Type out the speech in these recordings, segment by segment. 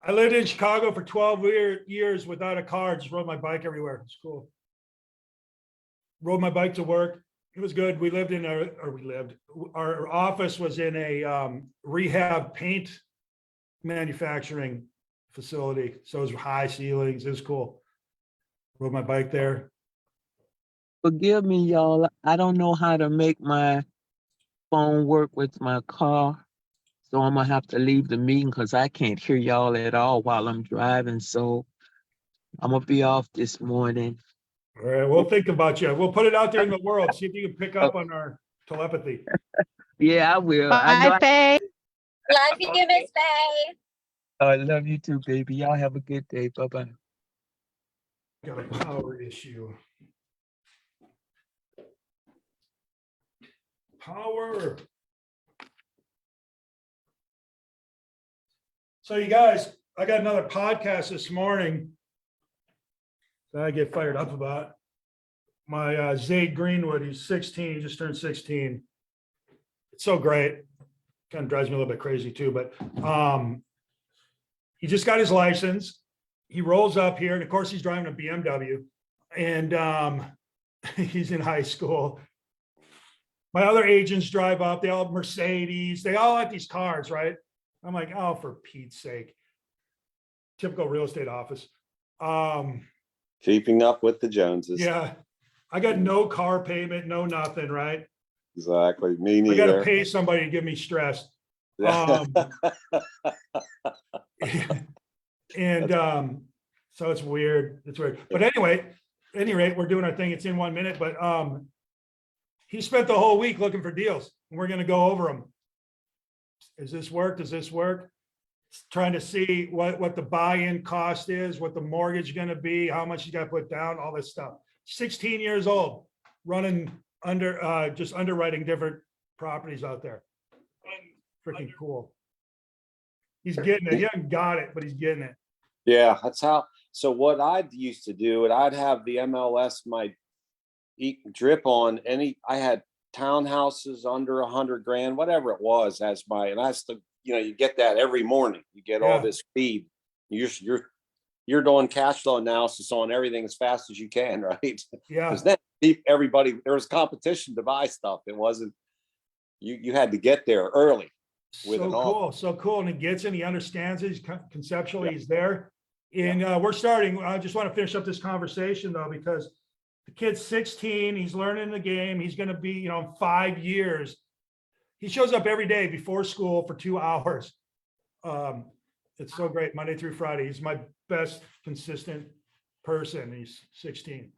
I lived in Chicago for 12 years without a car. Just rode my bike everywhere. It's cool. Rode my bike to work. It was good. Our office was in a rehab paint manufacturing facility. So it was high ceilings. It was cool. Rode my bike there. Forgive me, y'all. I don't know how to make my phone work with my car. So I'm gonna have to leave the meeting because I can't hear y'all at all while I'm driving. So I'm gonna be off this morning. All right, we'll think about you. We'll put it out there in the world. See if you can pick up on our telepathy. Yeah, I will. Bye, Faye. Love you, Miss Faye. I love you too, baby. Y'all have a good day. Bye-bye. Got a power issue. Power. So you guys, I got another podcast this morning that I get fired up about. My Zayd Greenwood, he's 16, he just turned 16. It's so great. Kind of drives me a little bit crazy too, but he just got his license. He rolls up here, and of course he's driving a BMW, and he's in high school. My other agents drive up, they all have Mercedes, they all like these cars, right? I'm like, oh, for Pete's sake. Typical real estate office. Keeping up with the Joneses. Yeah. I got no car payment, no nothing, right? Exactly. Me I got to neither. pay somebody to give me stress. And so it's weird. It's weird. But anyway, at any rate, we're doing our thing. It's in 1 minute, but he spent the whole week looking for deals, and we're going to go over them. Does this work? Does this work? Trying to see what the buy-in cost is, what the mortgage is going to be, how much you got to put down, all this stuff. 16 years old, running under, just underwriting different properties out there. Freaking cool. He's getting it. He hasn't got it, but he's getting it. Yeah, that's how. So what I used to do, and I'd have the MLS, my drip on any, I had townhouses under 100 grand, whatever it was, as my, and I still, you get that every morning. You get all this feed. You're doing cash flow analysis on everything as fast as you can, right? Yeah. Because then everybody, there was competition to buy stuff. It wasn't, you had to get there early. So cool. And he gets in, he understands it. He's conceptually, he's there. And we're starting. I just want to finish up this conversation though, because the kid's 16, he's learning the game. He's going to be, in 5 years. He shows up every day before school for 2 hours. It's so great, Monday through Friday. He's my best consistent person. He's 16.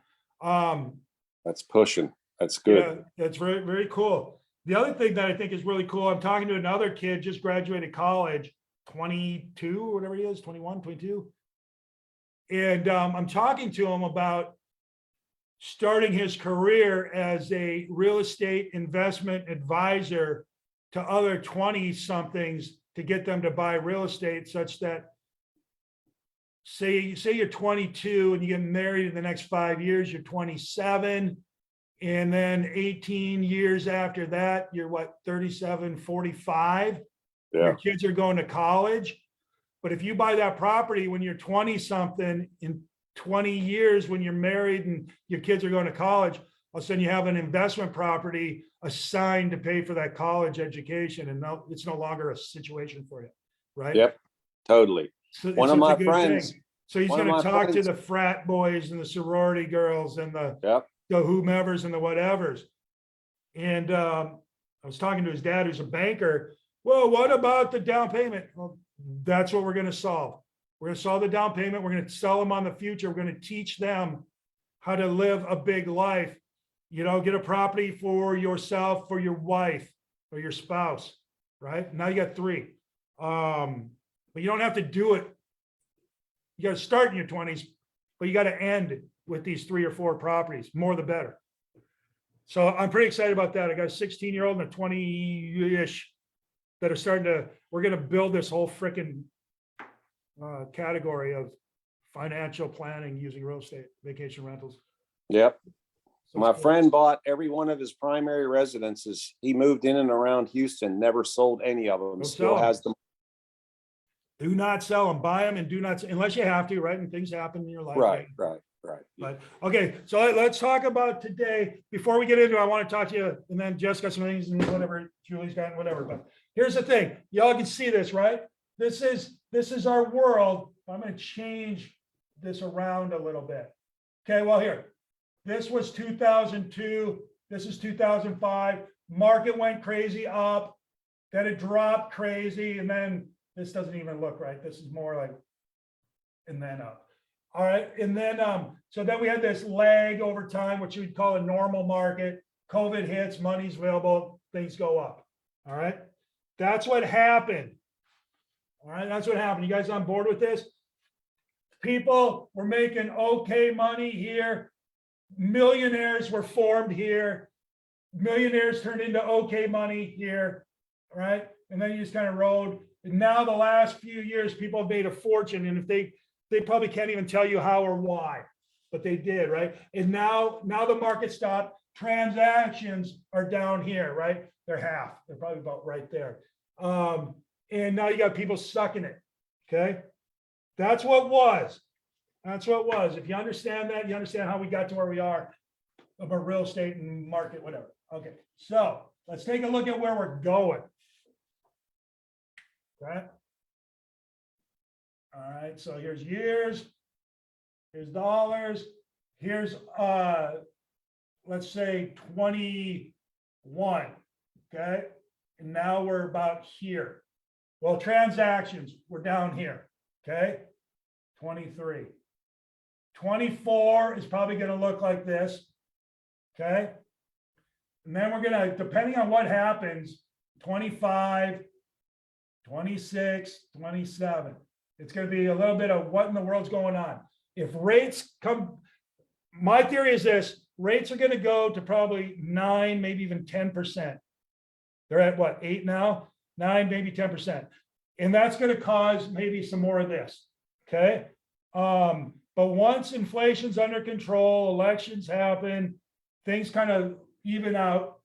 That's pushing. That's good. Yeah, that's very, very cool. The other thing that I think is really cool, I'm talking to another kid, just graduated college, 22 or whatever he is, 21, 22. And I'm talking to him about starting his career as a real estate investment advisor to other 20-somethings to get them to buy real estate, such that say you're 22 and you get married in the next 5 years, you're 27. And then 18 years after that, you're what, 37, 45? Yeah. Your kids are going to college. But if you buy that property when you're 20 something, in 20 years, when you're married and your kids are going to college, all of a sudden you have an investment property assigned to pay for that college education. And now it's no longer a situation for you, right? Yep, totally. So, One so of it's a my good friends. thing. So he's going to talk to the frat boys and the sorority girls and the whomevers and the whatevers. And I was talking to his dad, who's a banker. Well, what about the down payment? Well, that's what we're going to solve. We're going to solve the down payment. We're going to sell them on the future. We're going to teach them how to live a big life. Get a property for yourself, for your wife, or your spouse, right? Now you got 3. But you don't have to do it. You got to start in your 20s, but you got to end with these 3 or 4 properties. More the better. So I'm pretty excited about that. I got a 16-year-old and a 20-ish that are starting to, we're going to build this whole freaking category of financial planning using real estate, vacation rentals. Yep. So My friend bought every one of his primary residences. He moved in and around Houston, never sold any of them. Still has them. Do not sell them, buy them and do not, unless you have to, right? And things happen in your life. Right. But, okay, so let's talk about today. Before we get into it, I want to talk to you, and then Jess got some things and whatever, Julie's got whatever. But here's the thing. Y'all can see this, right? This is our world. I'm going to change this around a little bit. Okay, well, here. This was 2002. This is 2005. Market went crazy up. Then it dropped crazy. And then this doesn't even look right. This is more like, and then up. All right. And then, so then we had this lag over time, which you'd call a normal market. COVID hits, money's available, things go up. All right. That's what happened. All right. That's what happened. You guys on board with this? People were making okay money here. Millionaires were formed here. Millionaires turned into okay money here. All right. And then you just kind of rode. And now the last few years, people have made a fortune. And if they probably can't even tell you how or why, but they did, right? And now the market stopped. Transactions are down here, right? They're half. They're probably about right there. And now you got people stuck in it. Okay. That's what was. That's what was. If you understand that, you understand how we got to where we are about real estate and market, whatever. Okay. So let's take a look at where we're going. Okay. All right, so here's years, here's dollars, here's let's say 21, okay? And now we're about here. Well, transactions, we're down here, okay? 23. 24 is probably gonna look like this, okay? And then we're gonna, depending on what happens, 25, 26, 27. It's going to be a little bit of what in the world's going on. If rates come, my theory is this, rates are going to go to probably 9, maybe even 10%. They're at what, 8 now? 9, maybe 10%. And that's going to cause maybe some more of this. Okay. But once inflation's under control, elections happen, things kind of even out.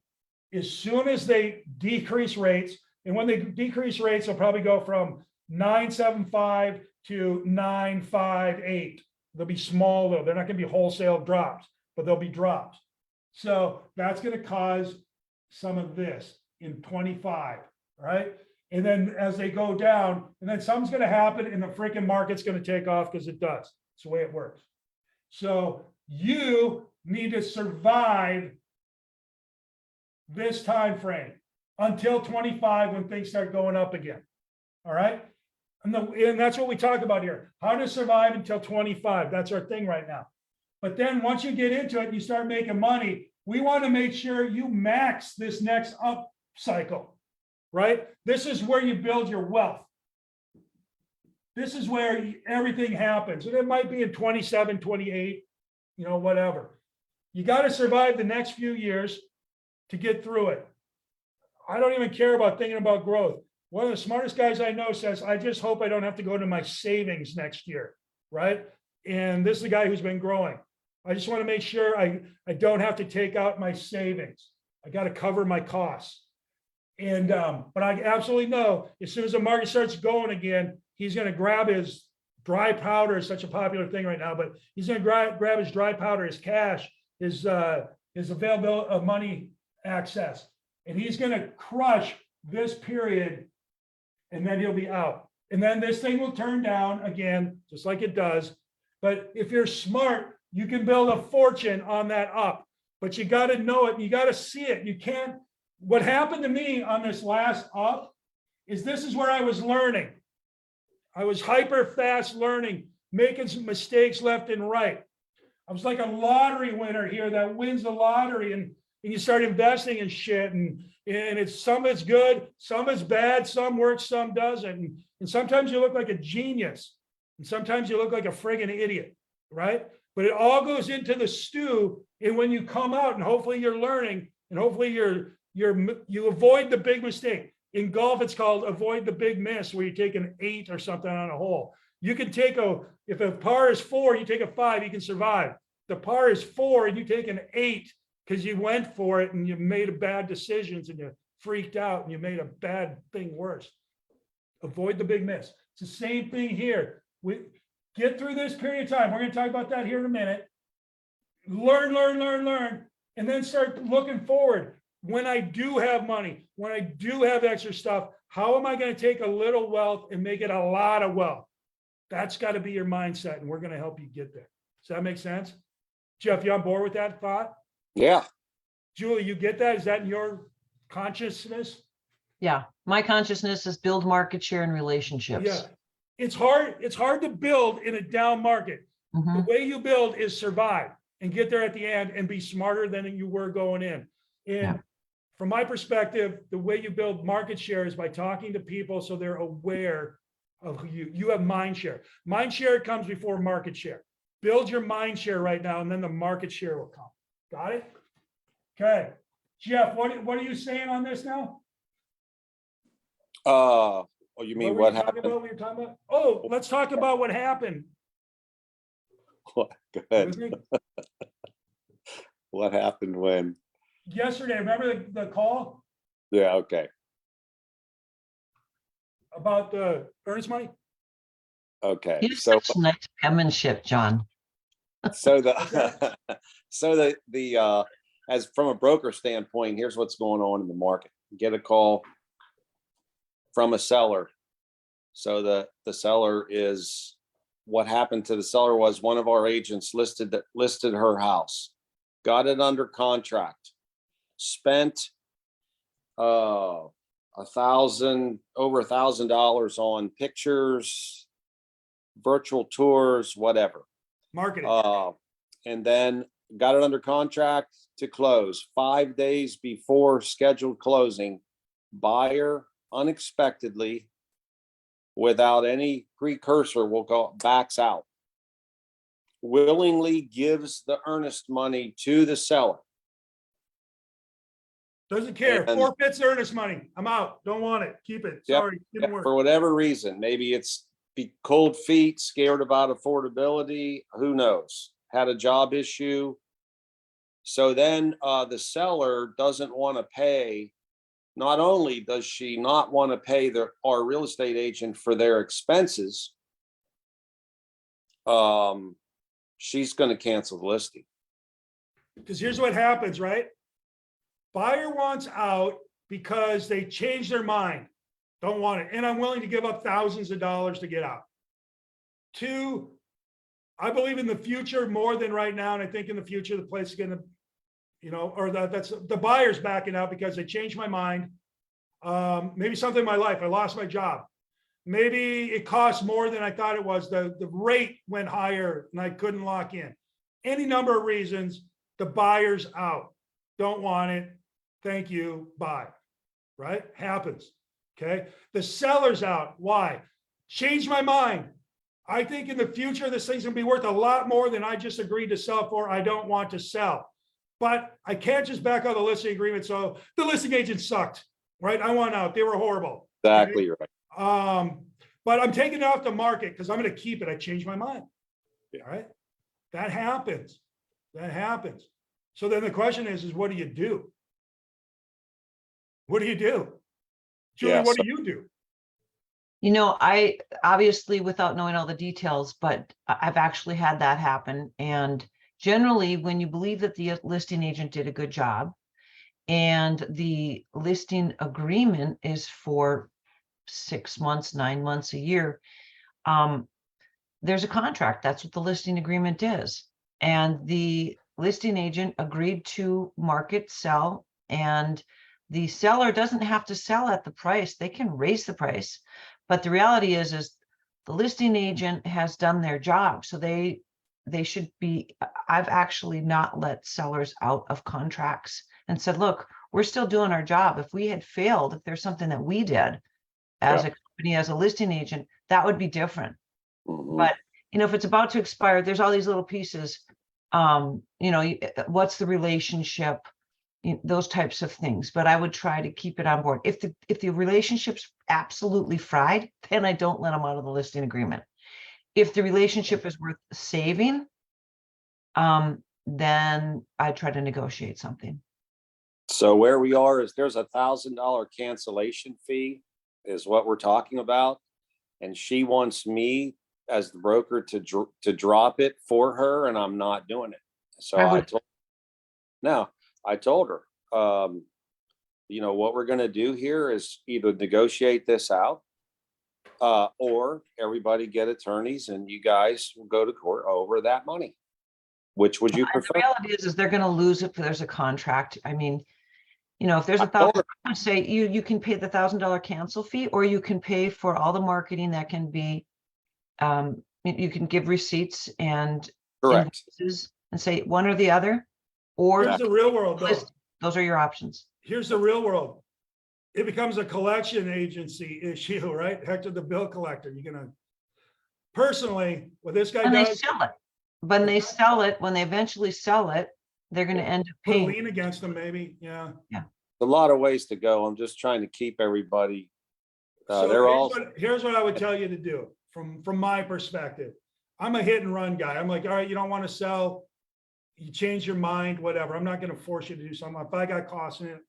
As soon as they decrease rates, and when they decrease rates, they'll probably go from 9.75 to 9.58. They'll be small though. They're not going to be wholesale drops, but they'll be drops. So that's going to cause some of this in 25, right? And then as they go down, and then something's going to happen and the freaking market's going to take off because it does. It's the way it works. So you need to survive this time frame until 25 when things start going up again. All right. And that's what we talk about here. How to survive until 25. That's our thing right now. But then once you get into it and you start making money, we want to make sure you max this next up cycle, right? This is where you build your wealth. This is where everything happens. And it might be in 27, 28, whatever. You got to survive the next few years to get through it. I don't even care about thinking about growth. One of the smartest guys I know says, I just hope I don't have to go to my savings next year, right? And this is a guy who's been growing. I just want to make sure I don't have to take out my savings. I got to cover my costs. And, but I absolutely know as soon as the market starts going again, he's going to grab his dry powder, is such a popular thing right now, but he's going to grab his dry powder, his cash, his availability of money access. And he's going to crush this period and then he'll be out. And then this thing will turn down again, just like it does. But if you're smart, you can build a fortune on that up, but you got to know it. You got to see it. You can't. What happened to me on this last up is this is where I was learning. I was hyper fast learning, making some mistakes left and right. I was like a lottery winner here that wins the lottery and you start investing in shit and it's some is good, some is bad, some works, some doesn't. And sometimes you look like a genius and sometimes you look like a friggin' idiot, right? But it all goes into the stew. And when you come out and hopefully you're learning and hopefully you avoid the big mistake. In golf, it's called avoid the big miss where you take an 8 or something on a hole. You can take if a par is 4, you take a 5, you can survive. The par is 4 and you take an 8 because you went for it and you made bad decisions and you freaked out and you made a bad thing worse. Avoid the big miss. It's the same thing here. We get through this period of time. We're going to talk about that here in a minute. Learn, and then start looking forward. When I do have money, when I do have extra stuff, how am I going to take a little wealth and make it a lot of wealth? That's got to be your mindset, and we're going to help you get there. Does that make sense? Jeff, you on board with that thought? Yeah. Julie, you get that? Is that in your consciousness? Yeah, my consciousness is build market share and relationships. Yeah. It's hard to build in a down market. The Mhm. way you build is survive and get there at the end and be smarter than you were going in. And Yeah. from my perspective, the way you build market share is by talking to people so they're aware of who you have mind share. Mind share comes before market share. Build your mind share right now, and then the market share will come. Got it? Okay. Jeff, what are you saying on this now? Oh, you mean were what you talking happened? about? What you're talking about? Oh, let's talk about what happened. Go With ahead. me? What happened when? Yesterday, remember the call Yeah, okay. about the earnest money? Okay. You have So such nice penmanship, John. so What's the so the as from a broker standpoint, here's what's going on in the market. Get a call from a seller. So the seller is, what happened to the seller was one of our agents listed her house, got it under contract, spent over $1,000 on pictures, virtual tours, whatever. Marketing. And then got it under contract to close 5 days before scheduled closing. Buyer unexpectedly, without any precursor, backs out. Willingly gives the earnest money to the seller. Doesn't care. And- Forfeits earnest money. I'm out. Don't want it. Keep it. Yep. Sorry. Didn't work. For whatever reason, maybe it's cold feet, scared about affordability, who knows, had a job issue. So then the seller doesn't want to pay. Not only does she not want to pay our real estate agent for their expenses, she's going to cancel the listing. Because here's what happens, right? Buyer wants out because they changed their mind. Don't want it. And I'm willing to give up thousands of dollars to get out. Two, I believe in the future more than right now. And I think in the future, the place is going to, that's the buyer's backing out because they changed my mind. Maybe something in my life. I lost my job. Maybe it cost more than I thought it was. The rate went higher and I couldn't lock in. Any number of reasons, the buyer's out. Don't want it. Thank you. Bye. Right? Happens. Okay. The seller's out. Why? Changed my mind. I think in the future, this thing's going to be worth a lot more than I just agreed to sell for. I don't want to sell. But I can't just back out the listing agreement. So the listing agent sucked. Right? I want out. They were horrible. Exactly right. But I'm taking it off the market because I'm going to keep it. I changed my mind. All right. That happens. That happens. So then the question is what do you do? What do you do? Julie, Yeah, what do you do? I obviously, without knowing all the details, but I've actually had that happen. And generally, when you believe that the listing agent did a good job and the listing agreement is for 6 months, 9 months, a year, there's a contract. That's what the listing agreement is. And the listing agent agreed to market, sell, and the seller doesn't have to sell at the price. They can raise the price. But the reality is the listing agent has done their job. So they should be, I've actually not let sellers out of contracts and said, look, we're still doing our job. If we had failed, if there's something that we did as a company, as a listing agent, that would be different. Mhm. But, if it's about to expire, there's all these little pieces. What's the relationship? Those types of things. But I would try to keep it on board. If the relationship's absolutely fried, then I don't let them out of the listing agreement. If the relationship is worth saving, then I try to negotiate something. So where we are is there's $1,000 cancellation fee is what we're talking about. and she wants me as the broker to drop it for her, and I'm not doing it. So I told her, you know, what we're going to do here is either negotiate this out, or everybody get attorneys and you guys will go to court over that money. Which would you And prefer? the reality is they're going to lose if there's a contract. I mean, you know, if there's I a told thousand, her- I would say you can pay the $1,000 cancel fee, or you can pay for all the marketing that can be, you can give receipts and Correct. invoices and say one or the other, or Here's the real world though. list. Those are your options. Here's the real world. It becomes a collection agency issue, right? Hector the bill collector. You're gonna, personally, what this guy And they does, sell it. When they sell it, when they eventually sell it, they're going to end up put a paying. lien against them, maybe, yeah. A lot of ways to go. I'm just trying to keep everybody. So They're all. here's what I would tell you to do from my perspective. I'm a hit and run guy. I'm like, all right, you don't want to sell, you change your mind, whatever. I'm not going to force you to do something. If I got costs in it,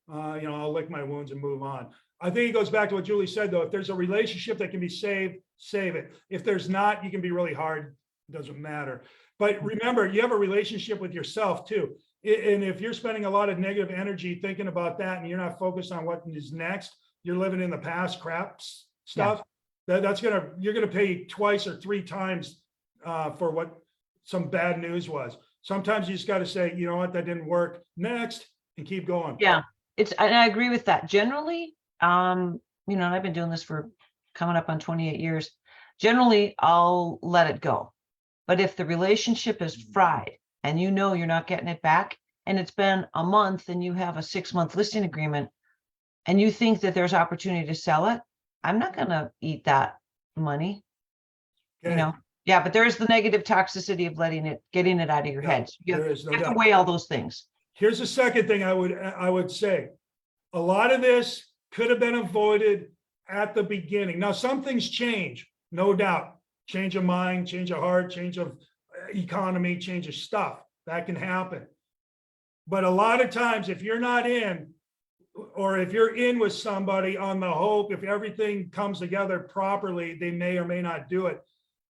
you know, I'll lick my wounds and move on. I think it goes back to what Julie said, though. If there's a relationship that can be saved, save it. If there's not, you can be really hard. It doesn't matter. But remember, you have a relationship with yourself too. And if you're spending a lot of negative energy thinking about that and you're not focused on what is next, you're living in the past crap stuff. You're gonna pay twice or three times for what some bad news was. Sometimes you just got to say, you know what, that didn't work. Next, and keep going. Yeah, and I agree with that. Generally, you know, and I've been doing this for coming up on 28 years. Generally, I'll let it go. But if the relationship is fried and you know you're not getting it back, and it's been a month and you have a 6-month listing agreement and you think that there's opportunity to sell it, I'm not going to eat that money. Okay. You know, yeah, but there's the negative toxicity of getting it out of your Yeah, head. So you there is no have to doubt. weigh all those things. Here's the second thing I would say. A lot of this could have been avoided at the beginning. Now, some things change, no doubt. Change of mind, change of heart, change of economy, change of stuff. That can happen. But a lot of times, if you're not in, or if you're in with somebody on the hope, if everything comes together properly, they may or may not do it.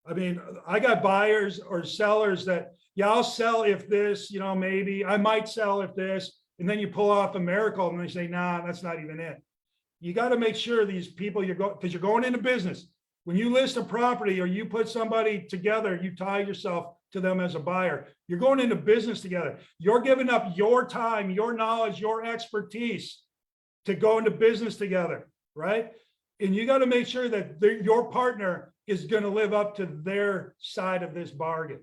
I mean, I got buyers or sellers that, yeah, I'll sell if this, you know, maybe I might sell if this, and then you pull off a miracle and they say, nah, that's not even it. You got to make sure these people because you're going into business. When you list a property or you put somebody together, you tie yourself to them as a buyer. You're going into business together. You're giving up your time, your knowledge, your expertise to go into business together, right? And you got to make sure that your partner is going to live up to their side of this bargain.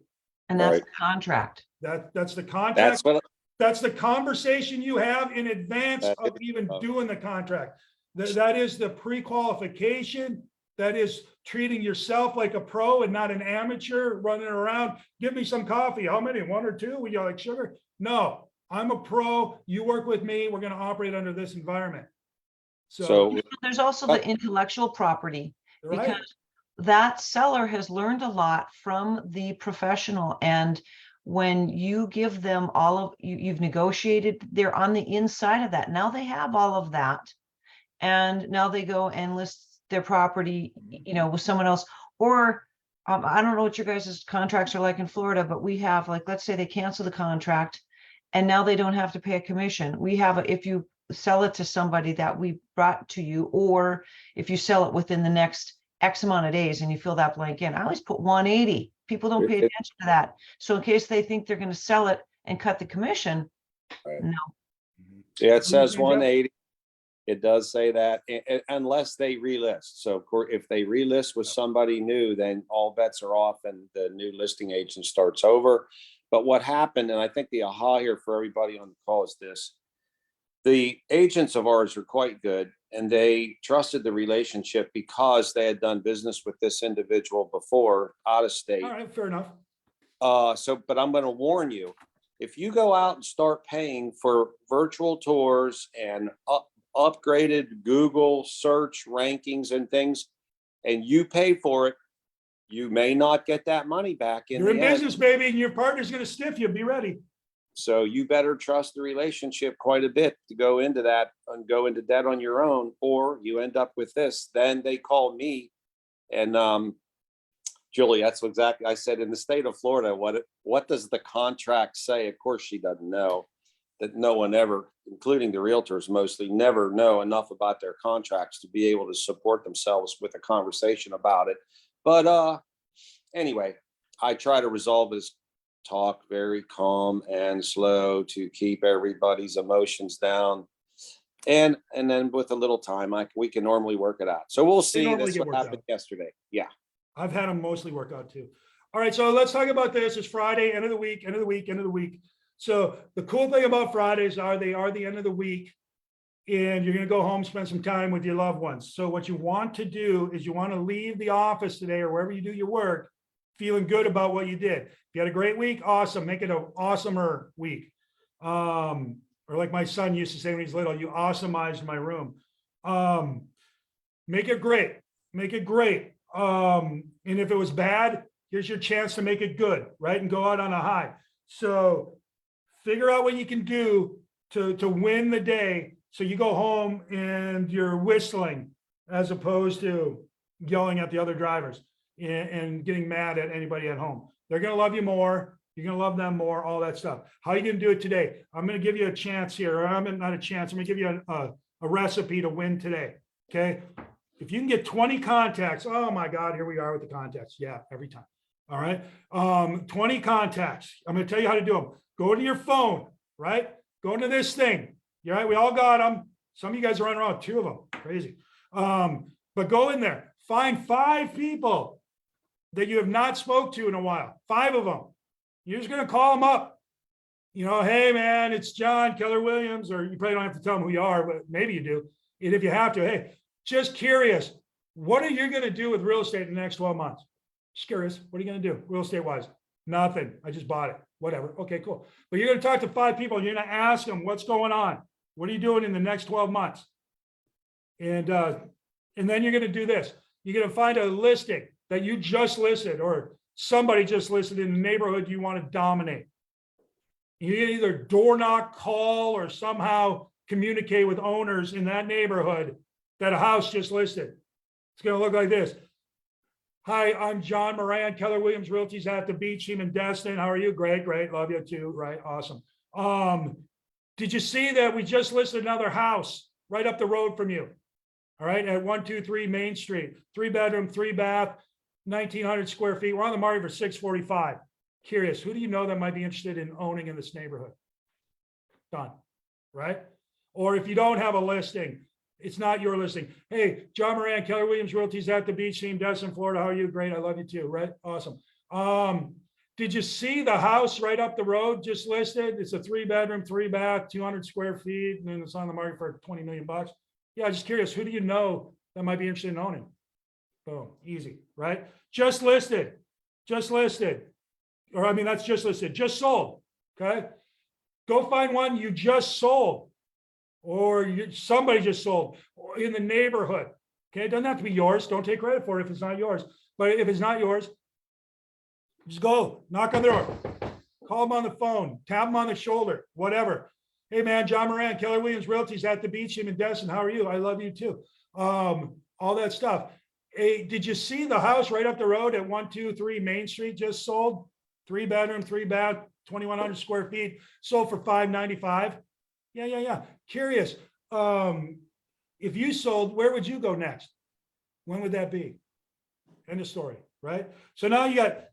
And that's Right. the contract. That's the contract. That's what. That's the conversation you have in advance That of is- even doing the contract. That is the pre-qualification. That is treating yourself like a pro and not an amateur running around. Give me some coffee. How many? One or two? Would you like sugar? No, I'm a pro. You work with me. We're going to operate under this environment. So There's also the intellectual property, right. because that seller has learned a lot from the professional. And when you give them all of you've negotiated, they're on the inside of that. Now they have all of that. And now they go and list their property, you know, with someone else. Or I don't know what your guys' contracts are like in Florida, but we have, like, let's say they cancel the contract and now they don't have to pay a commission. We have, if you sell it to somebody that we brought to you, or if you sell it within the next X amount of days and you fill that blank in, I always put 180. People don't pay attention to that. So in case they think they're going to sell it and cut the commission, Right. no. yeah, it says 180. It does say that, unless they relist. So if they relist with somebody new, then all bets are off and the new listing agent starts over. But what happened, and I think the aha here for everybody on the call is this: the agents of ours are quite good, and they trusted the relationship because they had done business with this individual before out of state. All right, fair enough. But I'm going to warn you, if you go out and start paying for virtual tours and upgraded Google search rankings and things, and you pay for it, you may not get that money back in You're the in end. business, baby, and your partner's going to stiff you. Be ready. So you better trust the relationship quite a bit to go into that and go into debt on your own, or you end up with this. Then they call me And Julie, that's exactly, I said, in the state of Florida, what does the contract say? Of course, she doesn't know. That no one ever, including the realtors mostly, never know enough about their contracts to be able to support themselves with a conversation about it. But anyway, I try to resolve this talk very calm and slow to keep everybody's emotions down. And then with a little time, we can normally work it out. So we'll see. normally That's get what worked happened out. yesterday. Yeah. I've had them mostly work out too. All right, so let's talk about this. It's Friday, end of the week, end of the week, end of the week. So the cool thing about Fridays are they are the end of the week, and you're going to go home, spend some time with your loved ones. So what you want to do is you want to leave the office today or wherever you do your work feeling good about what you did. If you had a great week, awesome. Make it an awesomer week. Or like my son used to say when he's little, you awesomized my room. Make it great. Make it great. And if it was bad, here's your chance to make it good, right? And go out on a high. So figure out what you can do to win the day. So you go home and you're whistling as opposed to yelling at the other drivers and getting mad at anybody at home. They're going to love you more. You're going to love them more, all that stuff. How are you going to do it today? I'm going to give you a chance here. Or I'm not a chance. I'm going to give you a recipe to win today. Okay. If you can get 20 contacts, oh my God, here we are with the contacts. Yeah, every time. All right. 20 contacts. I'm going to tell you how to do them. Go to your phone, right? Go into this thing. All right. We all got them. Some of you guys are running around, 2 of them. Crazy. But go in there. Find 5 people that you have not spoke to in a while. 5 of them. You're just going to call them up. You know, hey, man, it's John Keller Williams, or you probably don't have to tell them who you are, but maybe you do. And if you have to, hey, just curious, what are you going to do with real estate in the next 12 months? Just curious, what are you going to do real estate wise? Nothing. I just bought it. Whatever. Okay, cool. But you're going to talk to 5 people. And you're going to ask them what's going on. What are you doing in the next 12 months? And then you're going to do this. You're going to find a listing that you just listed or somebody just listed in the neighborhood you want to dominate. You can either door knock, call, or somehow communicate with owners in that neighborhood that a house just listed. It's going to look like this. Hi, I'm John Moran, Keller Williams Realty's at the beach team in Destin. How are you? Great, great. Love you too. Right. Awesome. Did you see that we just listed another house right up the road from you? All right. At 123 Main Street, 3-bedroom, 3-bath, 1,900 square feet. We're on the market for $645. Curious, who do you know that might be interested in owning in this neighborhood? Done. Right. Or if you don't have a listing, it's not your listing. Hey, John Moran, Keller Williams Realty's at the beach team, Destin, Florida. How are you? Great. I love you too. Right. Awesome. Did you see the house right up the road just listed? It's a 3-bedroom, 3-bath, 200 square feet, and then it's on the market for $20 million. Yeah, just curious. Who do you know that might be interested in owning? Boom, easy, right? Just listed, or I mean, that's just listed, just sold. Okay, go find one you just sold, or somebody just sold in the neighborhood. Okay, it doesn't have to be yours. Don't take credit for it if it's not yours. But if it's not yours, just go knock on the door, call them on the phone, tap them on the shoulder, whatever. Hey man, John Moran, Keller Williams Realty's at the beach team in Destin. How are you? I love you too. All that stuff. Hey, did you see the house right up the road at 123 Main Street just sold? 3-bedroom, 3-bath, 2,100 square feet, sold for $595. Yeah. Curious. If you sold, where would you go next? When would that be? End of story, right? So now you got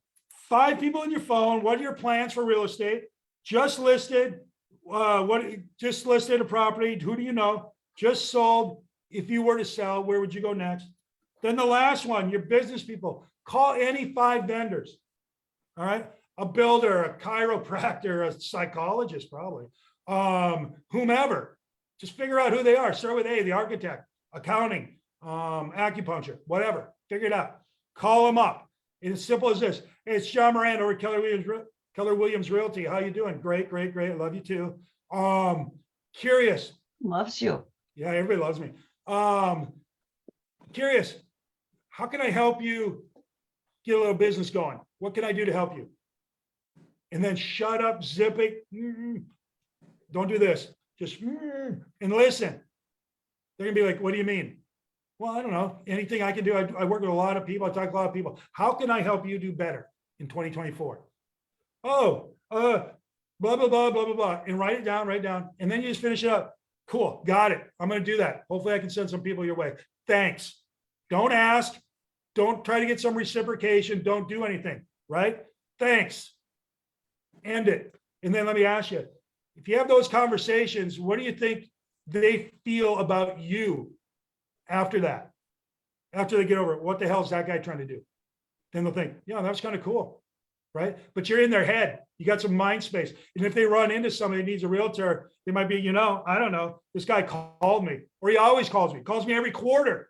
5 people in your phone. What are your plans for real estate? Just listed. Just listed a property. Who do you know? Just sold. If you were to sell, where would you go next? Then the last one, your business people. Call any 5 vendors. All right. A builder, a chiropractor, a psychologist, probably. Whomever. Just figure out who they are. Start with A, the architect, accounting, acupuncture, whatever. Figure it out. Call them up. It's as simple as this. Hey, it's John Moran over at Keller Williams Realty. How you doing? Great. I love you too. Curious. Loves you. Yeah, everybody loves me. Curious. How can I help you get a little business going? What can I do to help you? And then shut up, zip it. Don't do this. Just and listen. They're gonna be like, what do you mean? Well, I don't know, anything I can do. I work with a lot of people. I talk to a lot of people. How can I help you do better in 2024? Oh, blah, blah, blah, blah, blah, blah. And write it down. And then you just finish it up. Cool. Got it. I'm going to do that. Hopefully I can send some people your way. Thanks. Don't ask. Don't try to get some reciprocation. Don't do anything. Right? Thanks. End it. And then let me ask you, if you have those conversations, what do you think they feel about you after that? After they get over it, what the hell is that guy trying to do? Then they'll think, yeah, that's kind of cool. Right? But you're in their head. You got some mind space. And if they run into somebody that needs a realtor, they might be, I don't know, this guy called me, or he always calls me every quarter.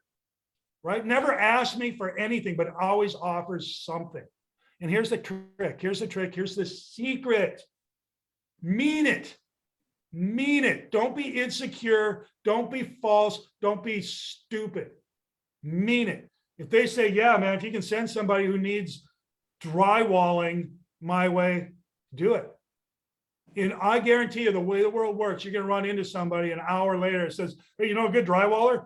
Right? Never asks me for anything, but always offers something. And here's the trick. Here's the secret. Mean it. Mean it. Don't be insecure. Don't be false. Don't be stupid. Mean it. If they say, yeah, man, if you can send somebody who needs drywalling my way, do it. And I guarantee you, the way the world works, you're going to run into somebody an hour later that says, hey, you know a good drywaller?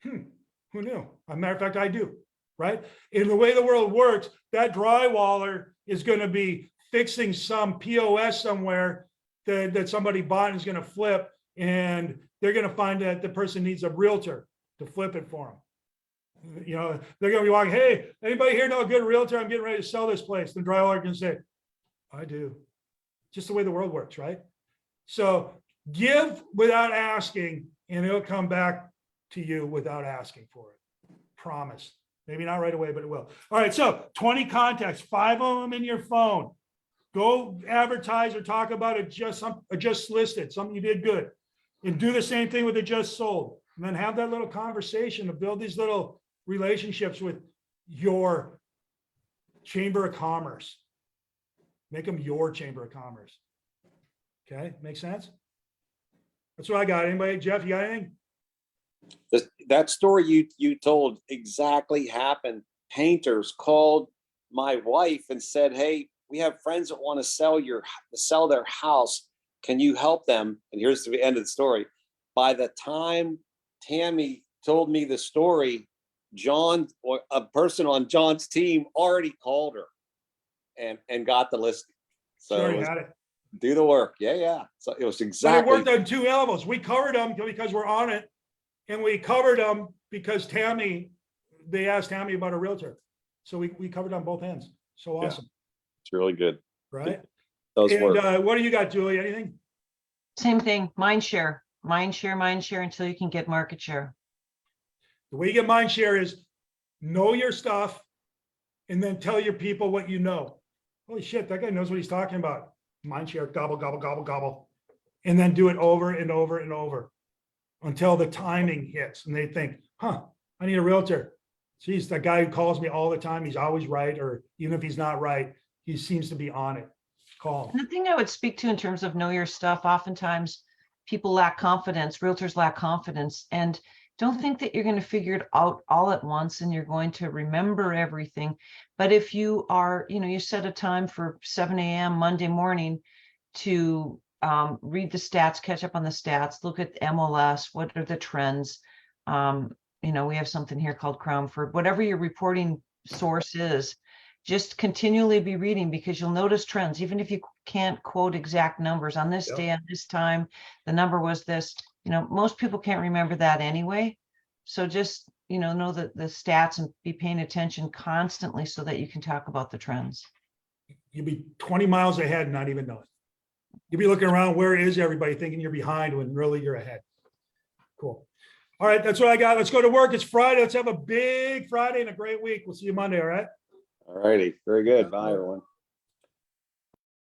Who knew? As a matter of fact, I do. Right? In the way the world works, that drywaller is going to be fixing some POS somewhere that somebody bought and is going to flip, and they're going to find that the person needs a realtor to flip it for them. They're going to be walking, hey, anybody here know a good realtor? I'm getting ready to sell this place. The drywaller can say, I do. Just the way the world works, right? So give without asking, and it'll come back to you without asking for it. Promise. Maybe not right away, but it will. All right, so 20 contacts, 5 of them in your phone. Go advertise or talk about it, just listed, something you did good. And do the same thing with the just sold. And then have that little conversation to build these little relationships with your chamber of commerce. Make them your chamber of commerce. Okay, make sense? That's what I got. Anybody, Jeff, you got anything? That story you told exactly happened. Painters called my wife and said, hey, we have friends that want to sell their house. Can you help them? And here's the end of the story. By the time Tammy told me the story, John, or a person on John's team, already called her and got the listing. So Had it. Do the work. Yeah. So it was But exactly. it worked on 2 levels. We covered them because we're on it. And we covered them because they asked Tammy about a realtor. So we covered on both ends. So awesome. Yeah, it's really good. Right? Those And work. what do you got, Julie? Anything? Same thing, mind share until you can get market share. The way you get mind share is know your stuff and then tell your people what you know. Holy shit, that guy knows what he's talking about. Mind share, gobble, gobble, gobble, gobble. And then do it over and over and over until the timing hits and they think, I need a realtor. Geez, that guy who calls me all the time, he's always right. Or even if he's not right, he seems to be on it. Call him. And the thing I would speak to in terms of know your stuff, oftentimes people lack confidence, realtors lack confidence, and don't think that you're going to figure it out all at once and you're going to remember everything. But if you are, you set a time for 7 a.m. Monday morning to read the stats, catch up on the stats, look at MLS, what are the trends? We have something here called Crownford, whatever your reporting source is, just continually be reading because you'll notice trends. Even if you can't quote exact numbers on this day, at this time, the number was this, most people can't remember that anyway. So just, know the stats and be paying attention constantly so that you can talk about the trends. You'll be 20 miles ahead and not even know it. You'll be looking around, where is everybody, thinking you're behind when really you're ahead. Cool. All right, that's what I got. Let's go to work. It's Friday. Let's have a big Friday and a great week. We'll see you Monday, all right? All righty. Very good. Bye, everyone.